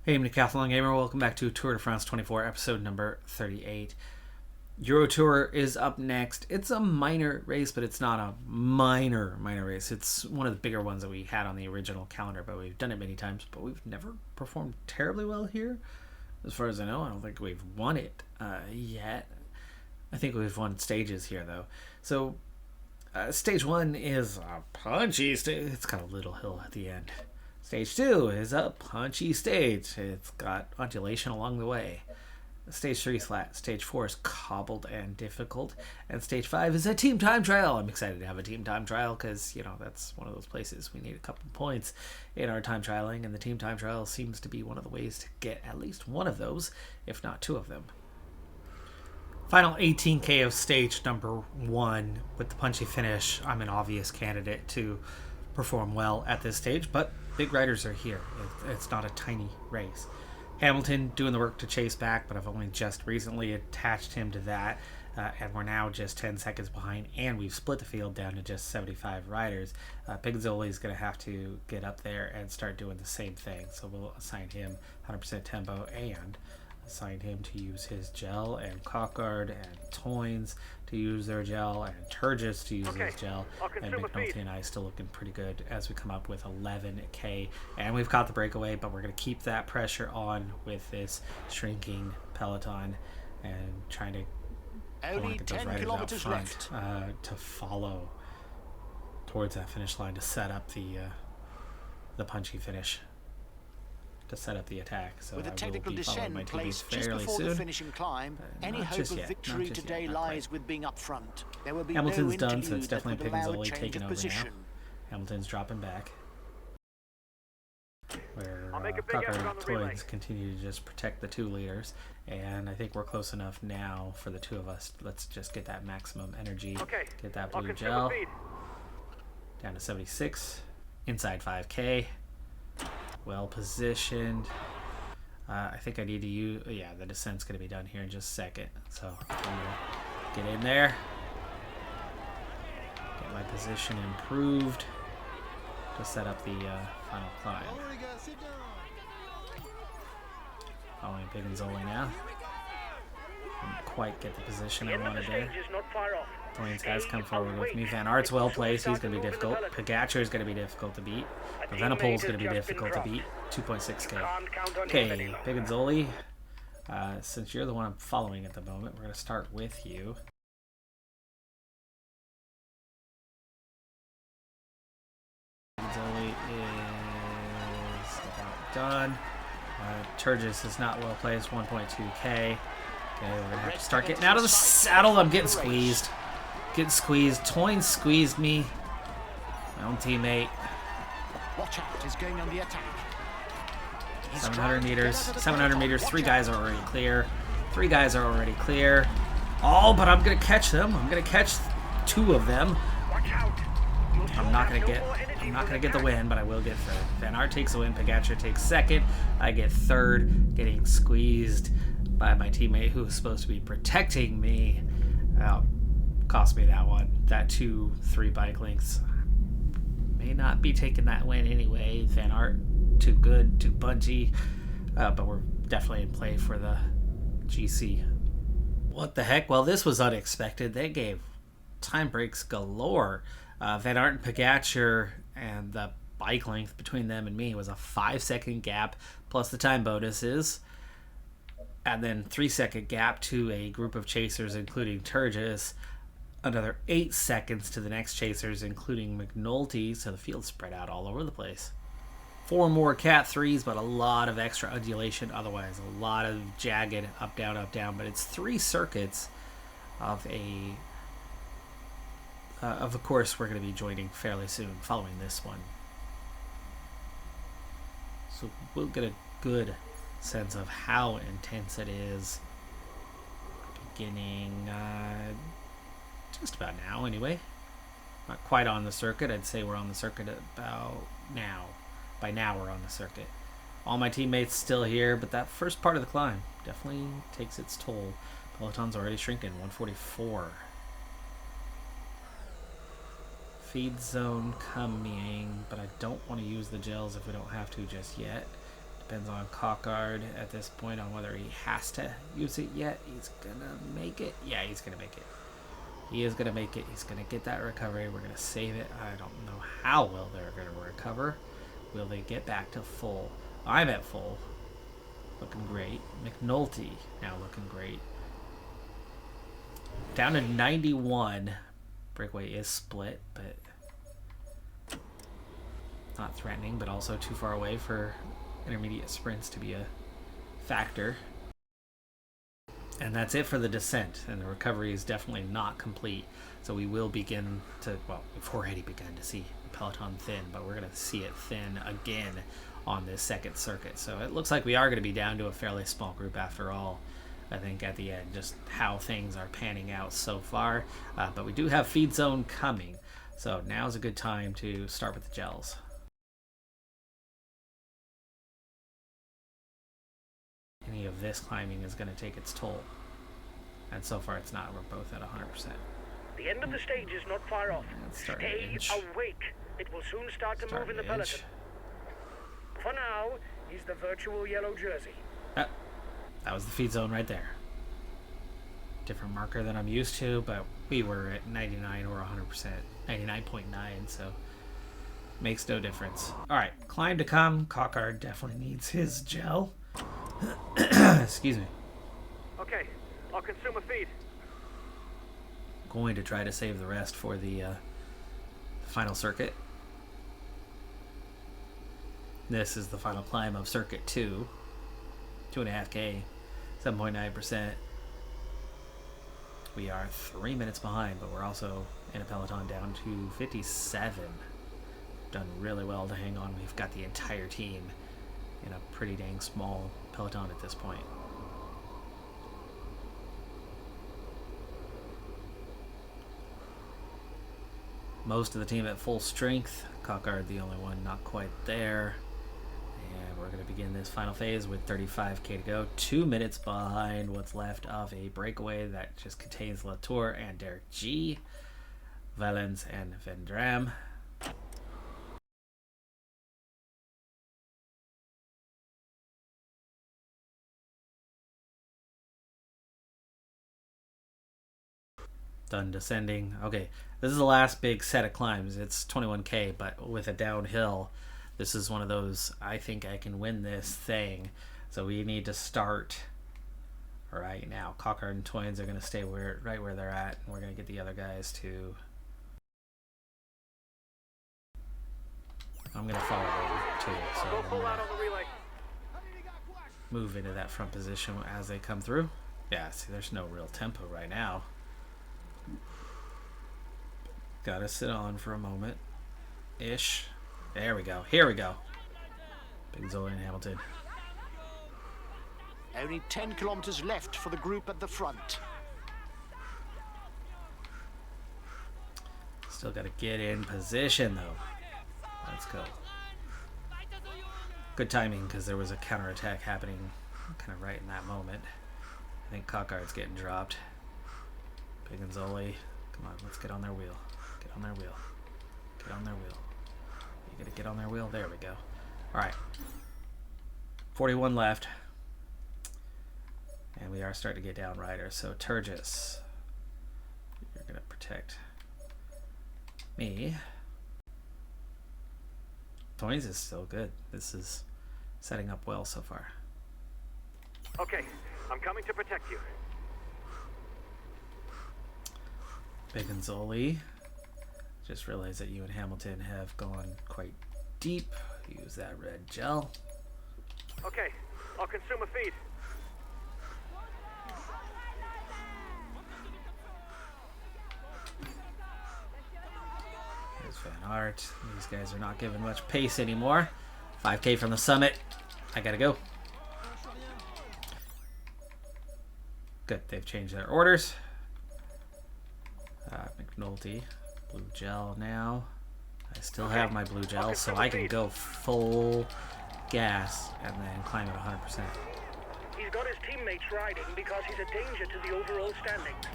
Hey, I'm Decathlon Gamer. Welcome back to Tour de France 24, episode number 38. Euro Tour is up next. It's a minor race, but it's not a minor race. It's one of the bigger ones that we had on the original calendar, but we've done it many times, but we've never performed terribly well here. As far as I know, I don't think we've won it yet. I think we've won stages here, though. So, stage one is a punchy stage. It's got a little hill at the end. Stage 2 is a punchy stage. It's got undulation along the way. Stage 3 is flat. Stage 4 is cobbled and difficult. And Stage 5 is a team time trial. I'm excited to have a team time trial because, that's one of those places we need a couple points in our time trialing. And the team time trial seems to be one of the ways to get at least one of those, if not two of them. Final 18K of stage number 1 with the punchy finish. I'm an obvious candidate to perform well at this stage, but big riders are here. It's not a tiny race. Hamilton doing the work to chase back, but I've only just recently attached him to that, and we're now just 10 seconds behind, and we've split the field down to just 75 riders. Pigazzoli is going to have to get up there and start doing the same thing, so we'll assign him 100% tempo and assign him to use his gel, and Cockard and Toynes to use their gel, and Turgis to use his gel, and McNulty and I still looking pretty good as we come up with 11K. And we've caught the breakaway, but we're going to keep that pressure on with this shrinking peloton and trying to get those riders out front to follow towards that finish line to set up the punchy finish. To set up the attack, so with a technical descent in place just before the finishing climb, any hope of victory today lies with being up front. There will be Hamilton's no done, so it's definitely Pigazzoli taking over position. now. Hamilton's dropping back. Where Cocker and Toynes continue to just protect the two leaders, and I think we're close enough now for the two of us. Let's just get that maximum energy, get that blue gel down to 76, inside 5K. Well positioned. I think I need to use... Yeah, the descent's going to be done here in just a second. So I'm going to get in there. Get my position improved to set up the final climb. Following Pigazzoli now. Didn't quite get the position I wanted there. Toynes has come forward with me. Van Aert's well placed. He's going to be difficult. Pogacar is going to be difficult to beat. Evenepoel's going to be difficult to beat. 2.6K. Okay, Pigazzoli, since you're the one I'm following at the moment, we're going to start with you. Pigazzoli is about done. Turgis is not well placed. 1.2K. Okay, we're going to have to start getting out of the saddle. I'm getting squeezed. Getting squeezed. Toynes squeezed me. My own teammate. Watch out, he's going on the attack. 700 meters. 700 meters. Three guys are already clear. Oh, but I'm going to catch them. I'm going to catch two of them. I'm not going to get the win, but I will get third. Van Aert takes the win. Pogacar takes second. I get third, getting squeezed by my teammate who was supposed to be protecting me. Cost me that one. That 2-3 bike lengths. May not be taking that win anyway. Van Aert, too good, too punchy. But we're definitely in play for the GC. What the heck? Well, this was unexpected. They gave time breaks galore. Van Aert and Pogacar, and the bike length between them and me was a 5-second gap plus the time bonuses. And then 3-second gap to a group of chasers, including Turgis. Another 8 seconds to the next chasers, including McNulty. So the field spread out all over the place. 4 more Cat 3s, but a lot of extra undulation. Otherwise, a lot of jagged up, down. But it's 3 circuits of a course we're going to be joining fairly soon, following this one. So we'll get a good sense of how intense it is. Beginning just about now, anyway. Not quite on the circuit. I'd say we're on the circuit about now. By now, we're on the circuit. All my teammates still here, but that first part of the climb definitely takes its toll. Peloton's already shrinking. 144. Feed zone coming, but I don't want to use the gels if we don't have to just yet. Depends on Cockard at this point on whether he has to use it yet. He's gonna make it. Yeah, he's gonna make it. He is gonna make it. He's gonna get that recovery. We're gonna save it. I don't know how well they're gonna recover. Will they get back to full? I'm at full. Looking great. McNulty now looking great. Down to 91. Breakaway is split, but not threatening, but also too far away for intermediate sprints to be a factor. And that's it for the descent, and the recovery is definitely not complete. So we will begin to, well, we've already begun to see the peloton thin, but we're going to see it thin again on this second circuit. So it looks like we are going to be down to a fairly small group after all, I think, at the end, just how things are panning out so far. But we do have feed zone coming, so now's a good time to start with the gels. Any of this climbing is going to take its toll. And so far it's not. We're both at 100%. The end of the stage is not far off. Stay awake. It will soon start to move in the peloton. For now, he's the virtual yellow jersey. That was the feed zone right there. Different marker than I'm used to, but we were at 99 or 100%. 99.9, so makes no difference. Alright, climb to come. Cockard definitely needs his gel. Excuse me. Okay, I'll consume a feed. Going to try to save the rest for the final circuit. This is the final climb of circuit 2. 2.5K, 7.9%. We are 3 minutes behind, but we're also in a peloton down to 57. Done really well to hang on. We've got the entire team in a pretty dang small peloton at this point. Most of the team at full strength. Cockard the only one not quite there. And we're going to begin this final phase with 35K to go. 2 minutes behind what's left of a breakaway that just contains Latour and Derek G, Valens and Vendram. Done descending. Okay, this is the last big set of climbs. It's 21K, but with a downhill. This is one of those, I think I can win this thing. So we need to start right now. Cockard and Twins are going to stay right where they're at. And we're going to get the other guys to... I'm going to follow them too. So I'm going to move into that front position as they come through. Yeah, see, there's no real tempo right now. Gotta sit on for a moment. Ish. There we go. Here we go. Big Zoe and Hamilton. Only 10 kilometers left for the group at the front. Still gotta get in position though. Let's go. Good timing because there was a counterattack happening kind of right in that moment. I think Cockard's getting dropped. Big and Zoli. Come on, let's get on their wheel. Get on their wheel. Get on their wheel. You gotta get on their wheel. There we go. Alright. 41 left. And we are starting to get down riders. So Turgis, you're gonna protect me. Toys is still good. This is setting up well so far. Okay, I'm coming to protect you. Big and Zoli. Just realized that you and Hamilton have gone quite deep. Use that red gel. Okay, I'll consume a feed. There's Van Aert. These guys are not giving much pace anymore. 5K from the summit. I gotta go. Good, they've changed their orders. McNulty. Blue gel now. I still have my blue gel, so I can go full gas and then climb at 100%. He's got his teammates riding because he's a danger to the overall standings.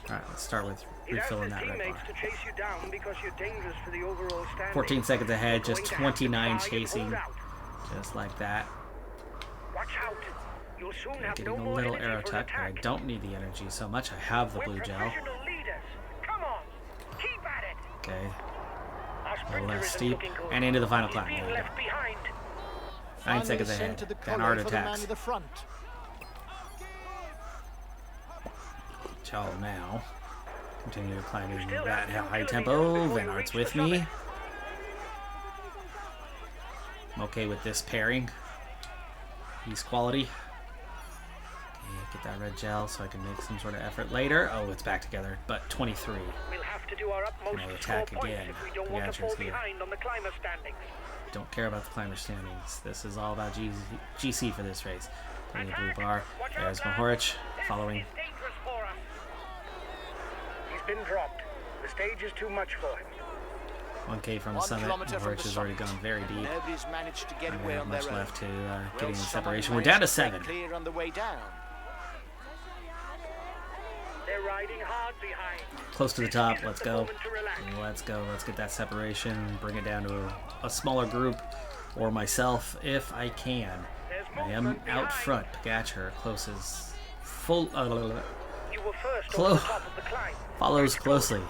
Alright, let's start with refilling that red bar. To chase you down because you're dangerous for the overall standings. 14 seconds ahead, just 29 chasing. Just like that. Watch out. You'll soon have Getting no a more little energy arrow for tuck, but I attack. don't need the energy so much. I have the blue gel. Professional leaders. Come on. Keep at it. Okay. Our A sprinter little less isn't steep. looking good. And into the final He's climb. being There we go. left behind. 9 seconds ahead. Van Aert attacks. Ciao now. Continue climbing that high tempo. Van Aert's with me. I'm okay with this pairing. He's quality. Okay, get that red gel so I can make some sort of effort later. Oh, it's back together, but 23. We'll have to do our utmost Can I to score attack points again? if we don't want to Pagacio's fall here. behind on the climber standings. Don't care about the climber standings. This is all about GC for this race. Putting the blue bar. Watch out, There's lads. Mohoric This following. is dangerous for us. He's been dropped. The stage is too much for him. 1K from the 1 summit. kilometer from Mohoric the has already summit. gone very deep. Nobody's managed to get I don't away have on much their own. left to Will getting the someone separation. We're manage down to break 7. Clear on the way down. They're riding hard behind. Close to the This top. isn't Let's the go. moment to relax. Let's go. Let's get that separation. Bring it down to a smaller group, or myself if I can. There's I am movement out behind. front. Pogacar closes full. You were first Clo- on the top of the climb. Follows closely.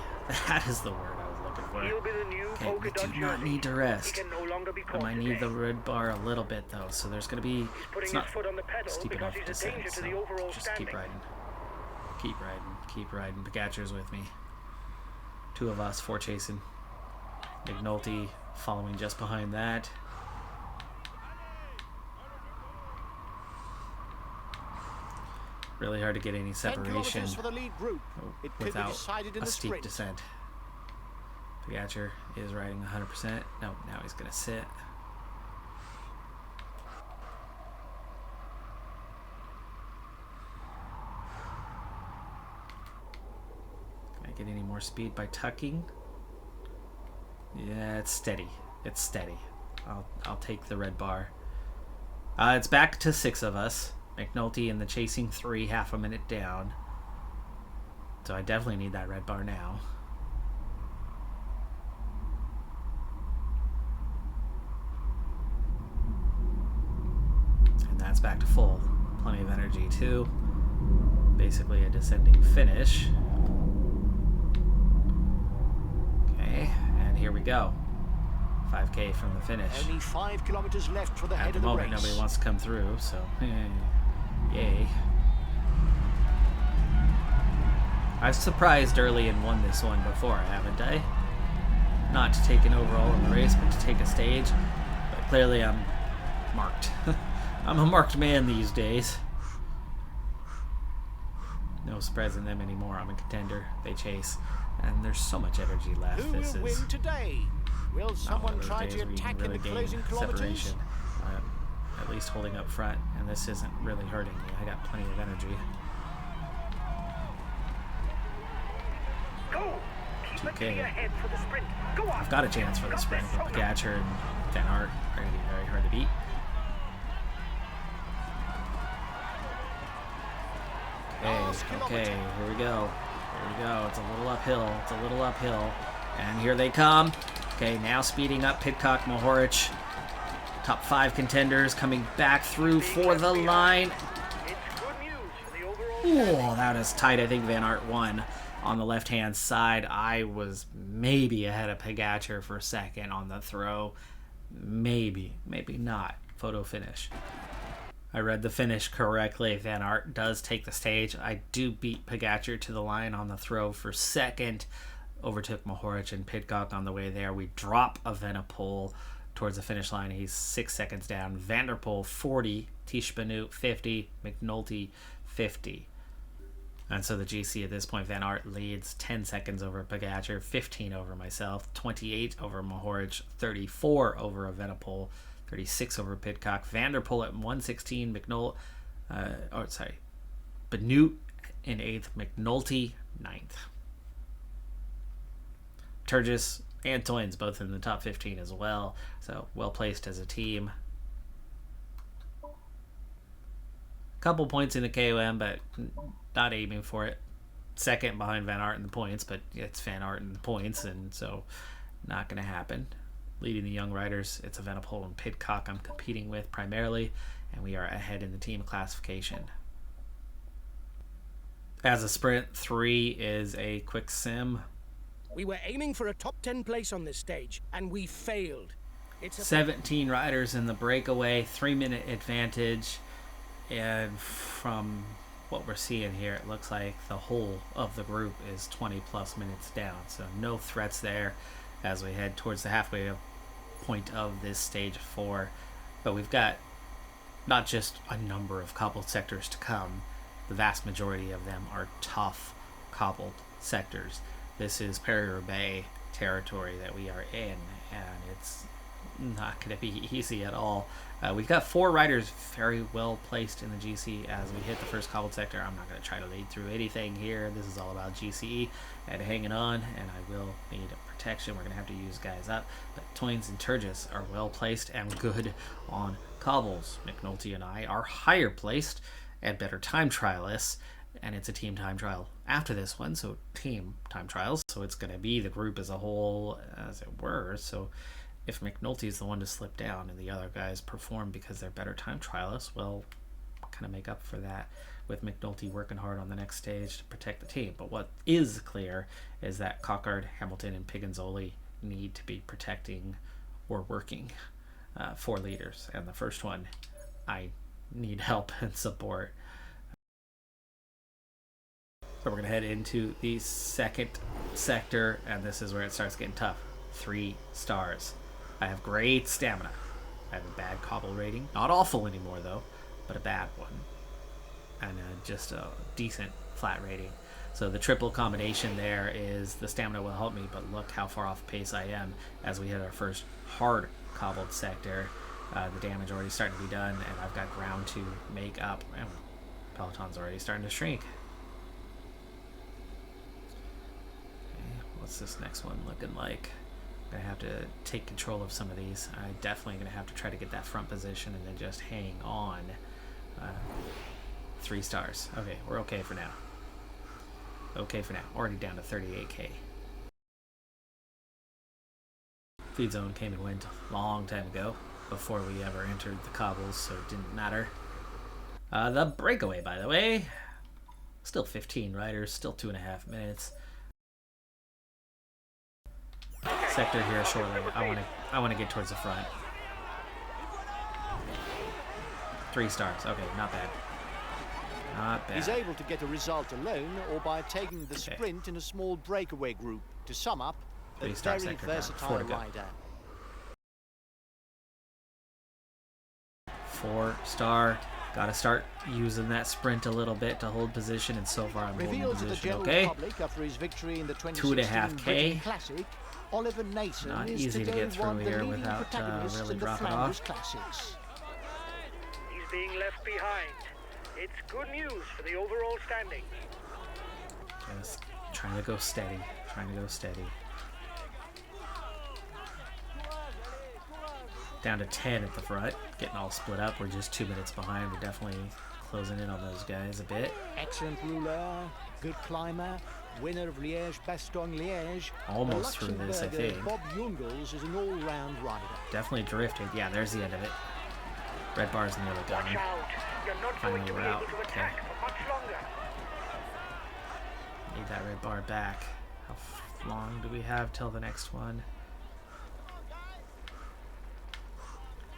That is the word I was looking He'll for. be the new Okay, polka we dot do not jersey. need to He rest. can no longer be I caught might need today. the red bar a little bit though, so there's going to be. He's putting It's his not foot on the pedal steep because enough he's a descent, danger to so the overall just standing. keep riding. Keep riding. Keep riding. Pogacar's with me. 2 of us, 4 chasing. McNulty following just behind that. Really hard to get any 10 separation kilometers for the lead group. It could be without decided in a the steep sprint. descent. Pogacar is riding 100%. No, now he's going to sit. Can I get any more speed by tucking? Yeah, it's steady. It's steady. I'll take the red bar. It's back to 6 of us. McNulty and the chasing 3, half a minute down. So I definitely need that red bar now. And that's back to full. Plenty of energy too. Basically a descending finish. Okay, and here we go. 5K from the finish. Only 5 kilometers left for the At head the of the moment, race. nobody wants to come through, so yay. I was surprised early and won this one before, haven't I? Not to take an overall in the race, but to take a stage. But clearly I'm marked. I'm a marked man these days. No surprise in them anymore. I'm a contender. They chase. And there's so much energy left. Who This will is win today? Will not one someone of those try days to where you can attack in really the gain closing kilometers? separation. At least holding up front, and this isn't really hurting me. I got plenty of energy. Go! Keep a 2K. clear head for the sprint. Go on! I've got a chance for the sprint, but Pogacar and Van Aert are going to be very hard to beat. Okay, here we go. Here we go. It's a little uphill. It's a little uphill. And here they come. Okay, now speeding up. Pidcock, Mohoric. Top 5 contenders coming back through for the line. It's good news for the overall Oh, that is tight. I think Van Aert won on the left-hand side. I was maybe ahead of Pogacar for a second on the throw. Maybe not. Photo finish. I read the finish correctly. Van Aert does take the stage. I do beat Pogacar to the line on the throw for second. Overtook Mohoric and Pidcock on the way there. We drop Evenepoel towards the finish line. He's 6 seconds down. Van der Poel 40, Tish Benoot 50, McNulty 50. And so the GC at this point, Van Aert leads 10 seconds over Pogacar, 15 over myself, 28 over Mohoric, 34 over Evenepoel, 36 over Pidcock. Van der Poel at 116, Benoot in 8th, McNulty 9th. Turgis and Toynes both in the top 15 as well, so well placed as a team. Couple points in the KOM, but not aiming for it. Second behind Van Aert in the points, but it's Van Aert in the points, and so not going to happen. leading the young riders. It's Evenepoel and Pidcock I'm competing with primarily, and we are ahead in the team classification. As a sprint, 3 is a quick sim. We were aiming for a top 10 place on this stage, and we failed. It's 17 riders in the breakaway, 3-minute advantage, and from what we're seeing here, it looks like the whole of the group is 20 plus minutes down, so no threats there as we head towards the halfway point of this stage 4. But we've got not just a number of cobbled sectors to come. The vast majority of them are tough cobbled sectors. This is Paris-Roubaix territory that we are in, and it's not going to be easy at all. We've got 4 riders very well placed in the GC as we hit the first cobbled sector. I'm not going to try to lead through anything here. This is all about GCE and hanging on, and I will need protection. We're going to have to use guys up, but Toynes and Turgis are well placed and good on cobbles. McNulty and I are higher placed and better time trialists, and it's a team time trial after this one, so team time trials, so it's going to be the group as a whole, as it were. So if McNulty is the one to slip down and the other guys perform because they're better time trialists, well, kind of make up for that with McNulty working hard on the next stage to protect the team. But what is clear is that Cockard, Hamilton, and Piganzoli need to be protecting or working 4 leaders, and the first one I need help and support. So we're going to head into the second sector, and this is where it starts getting tough. 3 stars. I have great stamina. I have a bad cobble rating. Not awful anymore, though, but a bad one. And just a decent flat rating. So the triple combination there is the stamina will help me, but look how far off pace I am as we hit our first hard cobbled sector. The damage already starting to be done, and I've got ground to make up. And Peloton's already starting to shrink. Okay, what's this next one looking like? I'm going to have to take control of some of these. I'm definitely going to have to try to get that front position and then just hang on. 3 stars. Okay, we're okay for now. Okay for now. Already down to 38k. Feed zone came and went a long time ago, before we ever entered the cobbles, so it didn't matter. The breakaway, by the way, still 15 riders, still 2.5 minutes. Sector here shortly. I want to get towards the front. 3 stars. Okay, not bad. Not bad. He's able to get a result alone or by taking the sprint in a small breakaway group. To sum up, a 3-star very sector, versatile rider. 4-star. Gotta start using that sprint a little bit to hold position, and so far I'm holding position okay. 2.5k. Oliver Nason Not easy to get through here without really dropping off. He's being left behind. It's good news for the overall standing. Just trying to go steady. Trying to go steady. Down to 10 at the front. Getting all split up. We're just 2 minutes behind. We're definitely closing in on those guys a bit. Excellent ruler. Good climber. Winner of Liège-Bastogne-Liège. Almost through this, I think. Bob Jungels is an all-round rider. Definitely drifted. Yeah, there's the end of it. Red bar's nearly done. Watch out. You're not going to be able to attack for much longer. Need that red bar back. How long do we have till the next one?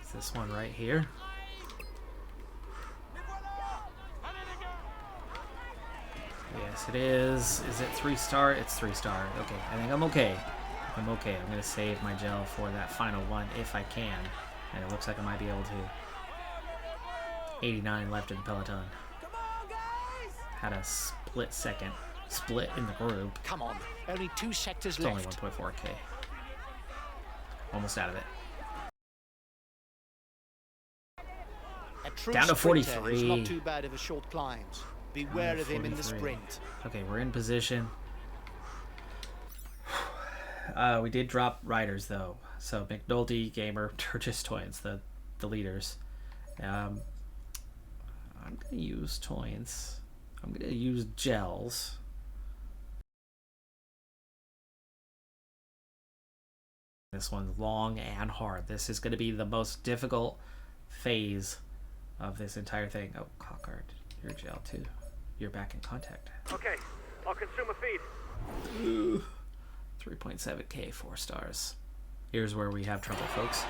Is this one right here? Yes, it is. Is it 3-star? It's 3-star. Okay, I think I'm okay. I'm okay. I'm going to save my gel for that final one if I can. And it looks like I might be able to. 89 left in the peloton. Had a split second. Split in the group. Come on. Only 2 sectors it's left. Only 1.4k. Almost out of it. Down to 43. Not too bad of a short climbs. Beware of him in the sprint. Okay, we're in position. We did drop riders though. So McNulty, Gamer, Turgis, Toynes, the leaders. I'm gonna use Toynes. I'm gonna use gels. This one's long and hard. This is going to be the most difficult phase of this entire thing. Oh, Cockard, you're gel too. You're back in contact. Okay, I'll consume a feed. 3.7k, 4 stars. Here's where we have trouble, folks.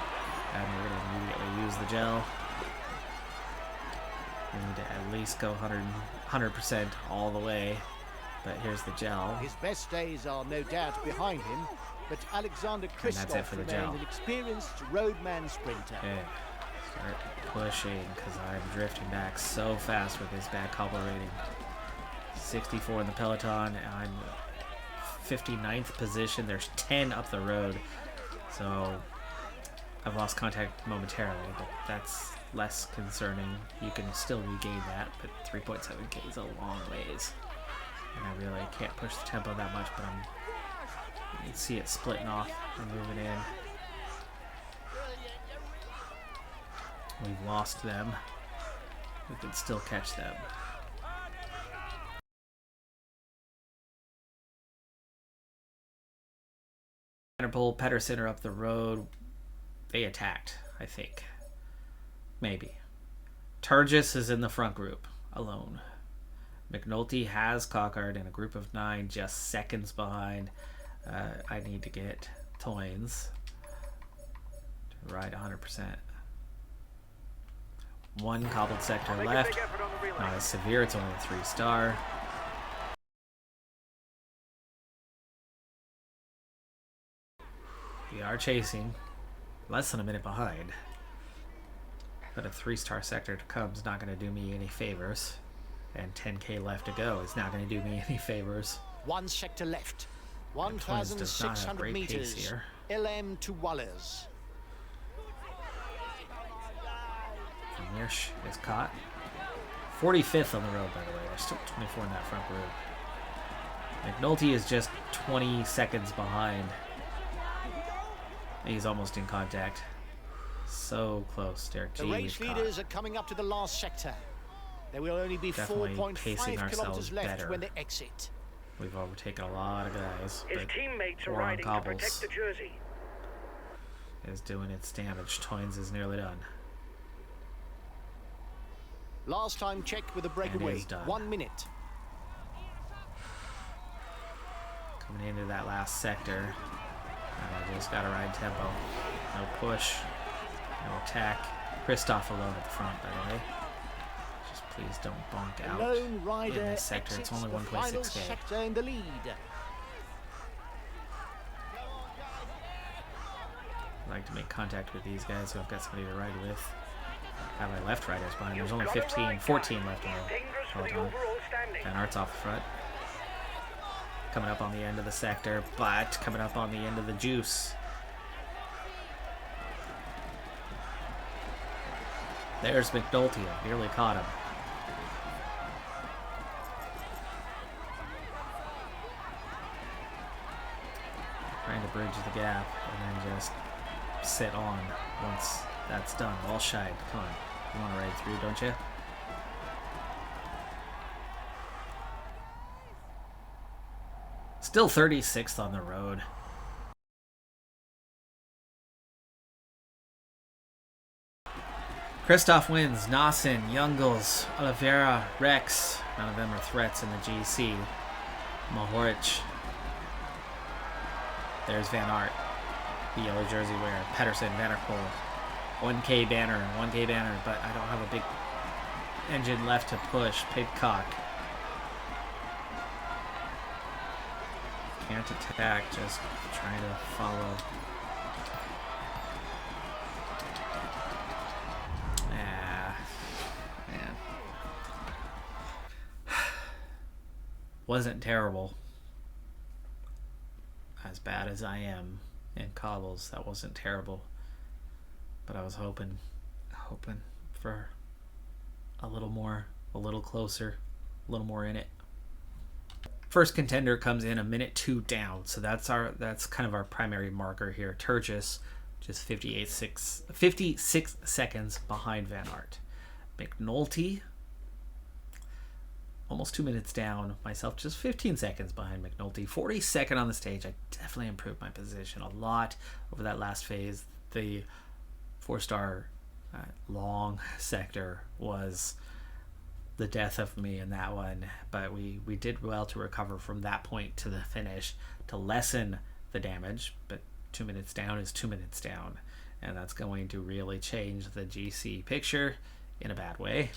And we're going to immediately use the gel. We need to at least go 100% all the way. But here's the gel. His best days are no doubt behind him, but Alexander Kristoff remains an experienced roadman sprinter. Okay. Start pushing because I'm drifting back so fast with this bad cobble rating. 64 in the peloton. I'm 59th position. There's 10 up the road. So I've lost contact momentarily, but that's less concerning. You can still regain that, but 3.7k is a long ways. And I really can't push the tempo that much, but you can see it splitting off and moving in. We've lost them. We can still catch them. Vanderpool, Pedersen are up the road. They attacked, I think. Maybe. Turgis is in the front group, alone. McNulty has Cockard in a group of 9, just seconds behind. I need to get Toynes to ride 100%. One cobbled sector left. Not as severe, it's only a 3-star. We are chasing, less than a minute behind. But a 3-star sector to come is not going to do me any favors. And 10k left to go is not going to do me any favors. One sector left. 1,600 meters. Here. LM to Wallers. Mirsch is caught. 45th on the road, by the way. There's still 24 in that front group. McNulty is just 20 seconds behind. He's almost in contact. So close, Derek G. The race leaders are coming up to the last sector. There will only be 4.5 kilometers left when they exit. We've overtaken a lot of guys. His teammates are riding to protect the jersey. Is doing its damage. Toynes is nearly done. Last time checked with a breakaway. 1 minute. Coming into that last sector. I just got to ride tempo. No push. No attack. Kristoff alone at the front, by the way. Just please don't bonk out lone rider in this sector. It's only 1.6k. Sector in the lead. I'd like to make contact with these guys so I've got somebody to ride with. Have my left riders behind. There's only 14 left in the peloton. Van Aert's off the front. Coming up on the end of the sector, but coming up on the end of the juice. There's McNulty. Nearly caught him. Trying to bridge the gap and then just sit on once that's done. Walscheid, come on. You want to ride through, don't you? Still 36th on the road. Kristoff wins. Nassen, Jungels, Oliveira, Rex. None of them are threats in the GC. Mohoric. There's Van Aert. The yellow jersey wearer. Pedersen, Vanderpool. 1k banner, but I don't have a big engine left to push. Pidcock. Can't attack, just trying to follow. Man. Wasn't terrible. As bad as I am in cobbles, that wasn't terrible. But I was hoping for a little more, a little closer, a little more in it. First contender comes in a minute 2 down, so that's kind of our primary marker here. Turgis, just 56 seconds behind Van Aert. McNulty, almost 2 minutes down. Myself just 15 seconds behind McNulty. 42nd on the stage. I definitely improved my position a lot over that last phase. The 4-star long sector was the death of me in that one, but we did well to recover from that point to the finish to lessen the damage. But 2 minutes down is 2 minutes down, and that's going to really change the GC picture in a bad way.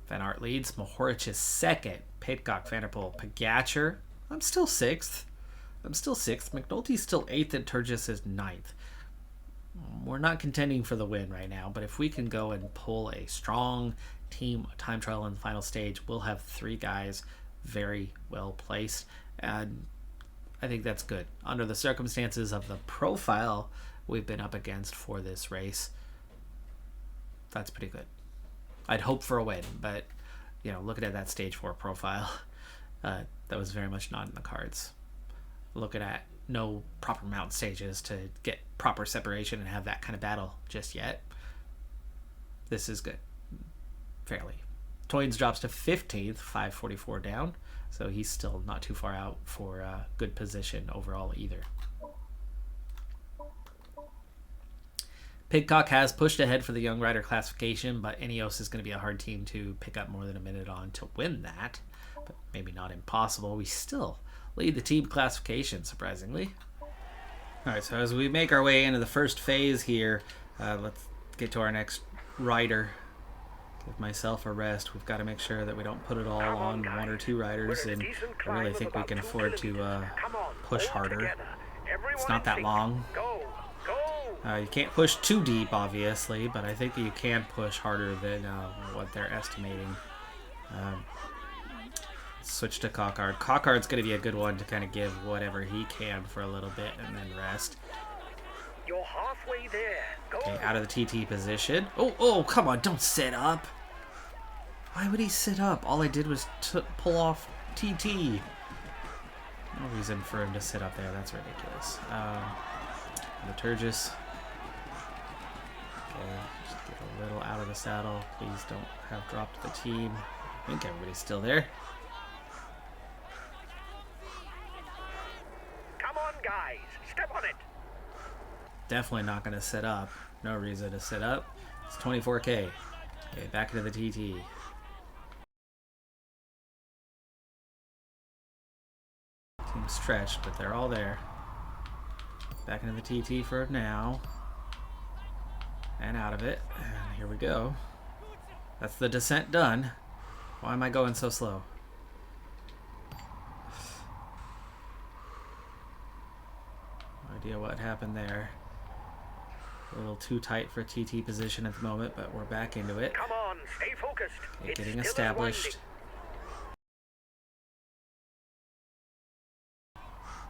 Van Aert leads. Mohoric is second. Pidcock, Vanderpool, Pogacar. I'm still sixth. McNulty's still 8th, and Turgis is 9th. We're not contending for the win right now, but if we can go and pull a strong team time trial in the final stage, we'll have 3 guys very well placed, and I think that's good under the circumstances of the profile we've been up against for this race. That's pretty good. I'd hope for a win, but looking at that stage 4 profile, that was very much not in the cards. Looking at no proper mountain stages to get proper separation and have that kind of battle just yet. This is good. Fairly. Toynes drops to 15th, 5:44 down, so he's still not too far out for a good position overall either. Pidcock has pushed ahead for the young rider classification, but Ineos is going to be a hard team to pick up more than a minute on to win that, but maybe not impossible. We still lead the team classification, surprisingly. Alright, so as we make our way into the first phase here, let's get to our next rider. Give myself a rest. We've got to make sure that we don't put it all on 1 or 2 riders, and I really think we can afford to push harder. It's not that long. You can't push too deep, obviously, but I think you can push harder than what they're estimating. Switch to Cockard. Cockard's going to be a good one to kind of give whatever he can for a little bit and then rest. You're halfway there. Go. Okay, out of the TT position. Oh, come on, don't sit up. Why would he sit up? All I did was pull off TT. No reason for him to sit up there. That's ridiculous. Turgis. Okay, just get a little out of the saddle. Please don't have dropped the team. I think everybody's still there. Come on, guys. Step on it. Definitely not going to sit up. No reason to sit up. It's 24K. Okay, back into the TT. Team stretched, but they're all there. Back into the TT for now. And out of it. And here we go. That's the descent done. Why am I going so slow? No idea what happened there. A little too tight for TT position at the moment, but we're back into it. Come on, stay focused. Okay, getting established.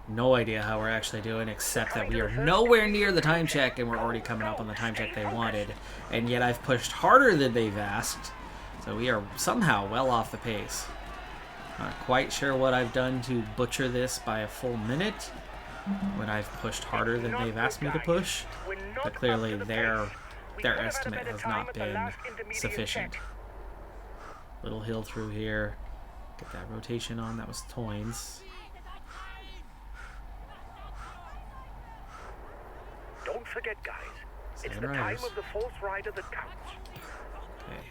No idea how we're actually doing, except that we are nowhere near the time check, and we're already coming up on the time check they wanted. And yet I've pushed harder than they've asked, so we are somehow well off the pace. Not quite sure what I've done to butcher this by a full minute when I've pushed harder than they've asked me to push, but clearly their estimate has not been sufficient. Little hill through here. Get that rotation on. That was Toynes. Don't forget, guys. It's the time of the 4th rider that counts. Okay.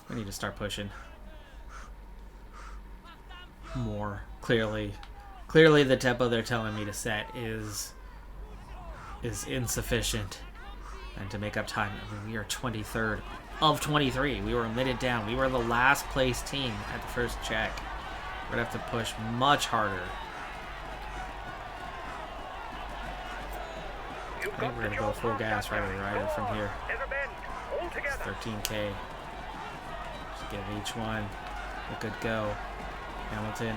We need to start pushing. More. Clearly the tempo they're telling me to set is insufficient. And to make up time, I mean, we are 23rd of 23. We were a minute down. We were the last place team at the first check. We're going to have to push much harder. I think we're going to go full gas rider from here. It's 13K. Just give each one a good go. Hamilton,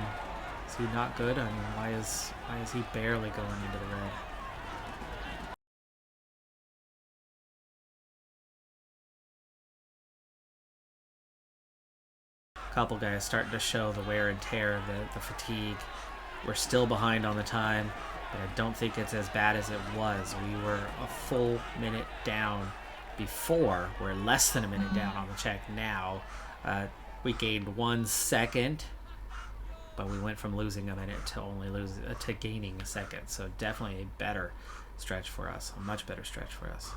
is he not good? I mean, why is he barely going into the red? A couple guys starting to show the wear and tear, the fatigue. We're still behind on the time, but I don't think it's as bad as it was. We were a full minute down before. We're less than a minute down on the check now. We gained 1 second, but we went from losing a minute to to gaining a second. So definitely a better stretch for us, a much better stretch for us.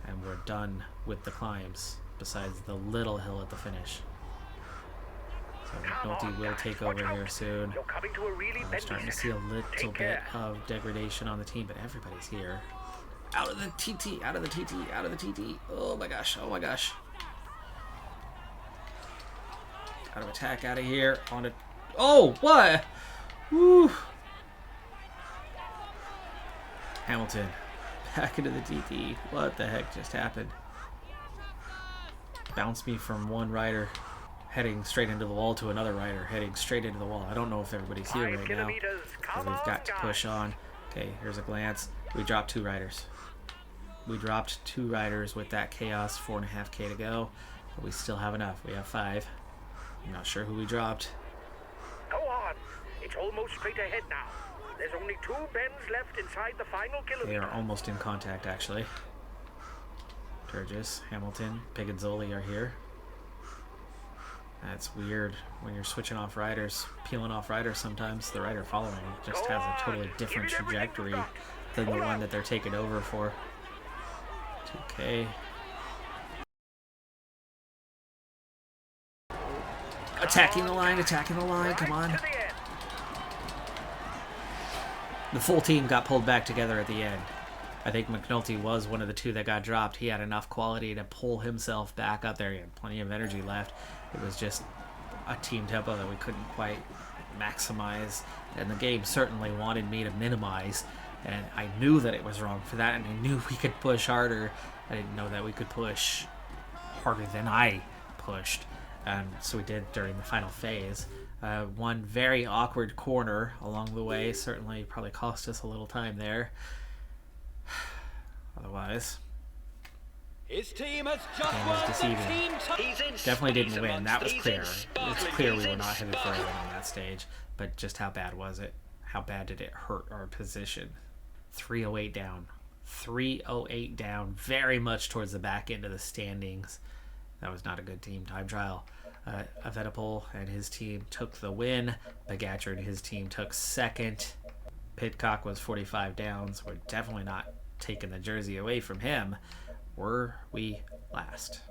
And we're done with the climbs, besides the little hill at the finish. So McNulty will take over here soon. We're starting to see a little bit of degradation on the team, but everybody's here. Out of the TT, out of the TT, out of the TT. Oh my gosh, oh my gosh. Out of attack, out of here. On to... Oh, what? Woo. Hamilton, back into the TT. What the heck just happened? Bounced me from one rider heading straight into the wall to another rider heading straight into the wall. I don't know if everybody's here right now, because we've got to push on. Okay, here's a glance. We dropped 2 riders. We dropped 2 riders with that chaos, 4.5k to go, but we still have enough. We have 5. I'm not sure who we dropped. Go on. It's almost straight ahead now. There's only 2 bends left inside the final kilometer. They are almost in contact, actually. Turgis, Hamilton, Pigazzoli are here. That's weird when you're switching off riders, peeling off riders. Sometimes the rider following just has a totally different trajectory than the one that they're taking over for. 2K. Attacking the line, come on. The full team got pulled back together at the end. I think McNulty was one of the 2 that got dropped. He had enough quality to pull himself back up there. He had plenty of energy left. It was just a team tempo that we couldn't quite maximize. And the game certainly wanted me to minimize. And I knew that it was wrong for that. And I knew we could push harder. I didn't know that we could push harder than I pushed. So we did during the final phase. One very awkward corner along the way. Certainly probably cost us a little time there. Otherwise, his team has was deceiving. Definitely didn't win. That was clear. It's clear we were not headed for a win on that stage. But just how bad was it? How bad did it hurt our position? 308 down. 308 down. Very much towards the back end of the standings. That was not a good team time trial. Evetipol and his team took the win. Bagatcher and his team took second. Pidcock was 45 down, so we're definitely not taking the jersey away from him. Were we last?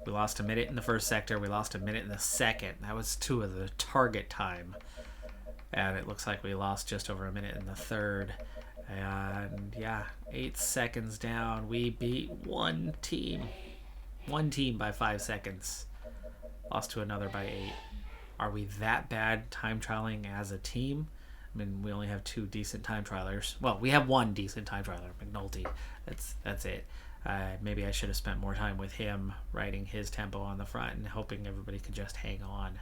We lost a minute in the first sector. We lost a minute in the second. That was 2 of the target time. And it looks like we lost just over a minute in the third. And yeah, 8 seconds down. We beat one team. One team by 5 seconds. Lost to another by 8. Are we that bad time trialing as a team? I mean, we only have 2 decent time trialers. Well, we have 1 decent time trialer, McNulty. That's it. Maybe I should have spent more time with him, riding his tempo on the front and hoping everybody could just hang on.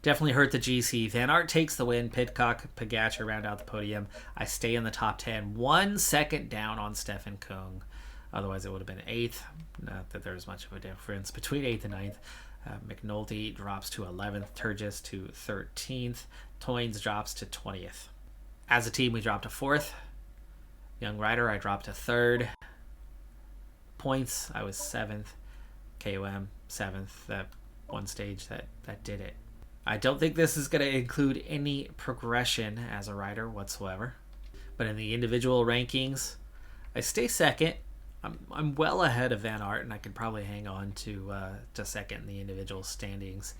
Definitely hurt the GC. Van Aert takes the win. Pidcock, Pogacar round out the podium. I stay in the top 10. 1 second down on Stefan Kung. Otherwise, it would have been 8th. Not that there's much of a difference between 8th and 9th. McNulty drops to 11th. Turgis to 13th. Toynes drops to 20th. As a team, we dropped to 4th. Young Rider, I dropped to 3rd. Points, I was 7th. KOM, 7th. That one stage that did it. I don't think this is going to include any progression as a rider whatsoever. But in the individual rankings, I stay second. I'm well ahead of Van Aert, and I could probably hang on to second in the individual standings.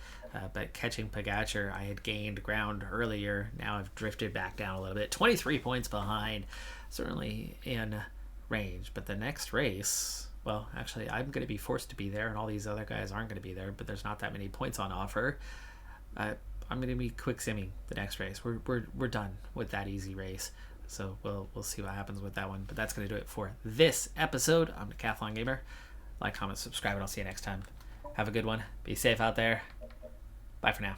But catching Pogacar, I had gained ground earlier. Now I've drifted back down a little bit. 23 points behind, certainly in range. But the next race, well, actually, I'm going to be forced to be there, and all these other guys aren't going to be there. But there's not that many points on offer. I'm going to be quick simming the next race. We're done with that easy race. So we'll see what happens with that one. But that's going to do it for this episode. I'm Decathlon Gamer. Like, comment, subscribe, and I'll see you next time. Have a good one. Be safe out there. Bye for now.